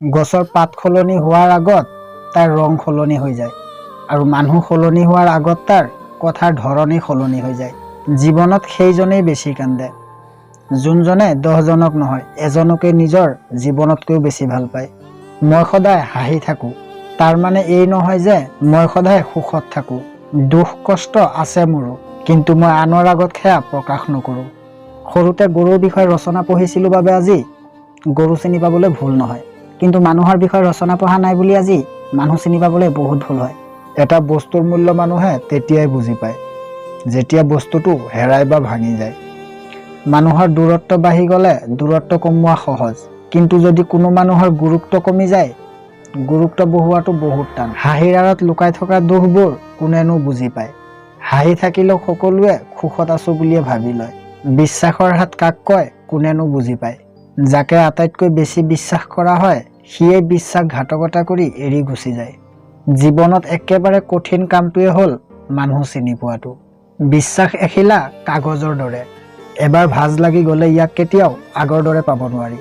গছৰ পাত সলনি হোৱাৰ আগত তাৰ ৰং সলনি হৈ যায় আৰু মানুহ সলনি হোৱাৰ আগত তাৰ কথাৰ ধৰণেই সলনি হৈ যায়। জীৱনত সেইজনেই বেছি কান্দে যোনজনে 10 জনক নহয় এজনকে নিজৰ জীৱনতকৈও বেছি ভাল পায়। মই সদায় হাঁহি থাকোঁ তাৰ মানে এই নহয় যে মই সদায় সুখত থাকোঁ। দুখ কষ্ট আছে মোৰো, কিন্তু মই আনৰ আগত সেয়া প্ৰকাশ নকৰোঁ। সৰুতে গৰুৰ বিষয়ে ৰচনা পঢ়িছিলোঁ বাবে আজি গৰু চিনি পাবলৈ ভুল নহয়, কিন্তু মানুহৰ বিষয়ে ৰচনা পঢ়া নাই বুলি আজি মানুহ চিনি পাবলৈ বহুত ভুল হয়। এটা বস্তুৰ মূল্য মানুহে তেতিয়াই বুজি পায় যেতিয়া বস্তুটো হেৰাই বা ভাঙি যায়। মানুহৰ দূৰত্ব বাঢ়ি গ'লে দূৰত্ব কমোৱা সহজ, কিন্তু যদি কোনো মানুহৰ গুৰুত্ব কমি যায় গুৰুত্ব বঢ়োৱাটো বহুত টান। হাঁহিৰ আঁৰত লুকাই থকা দুখবোৰ কোনেনো বুজি পায়। হাঁহি থাকিলেও সকলোৱে সুখত আছো বুলিয়ে ভাবি লয়। বিশ্বাসৰ হাত কাক কয় কোনেনো বুজি পায়। যাকে আটাইতকৈ বেছি বিশ্বাস কৰা হয় সিয়ে বিশ্বাসঘাতকতা কৰি এৰি গুচি যায়। জীৱনত একেবাৰে কঠিন কামটোৱে হ'ল মানুহ চিনি পোৱাটো। বিশ্বাস এখিলা কাগজৰ দৰে, এবাৰ ভাঁজ লাগি গ'লে ইয়াক কেতিয়াও আগৰ দৰে পাব নোৱাৰি।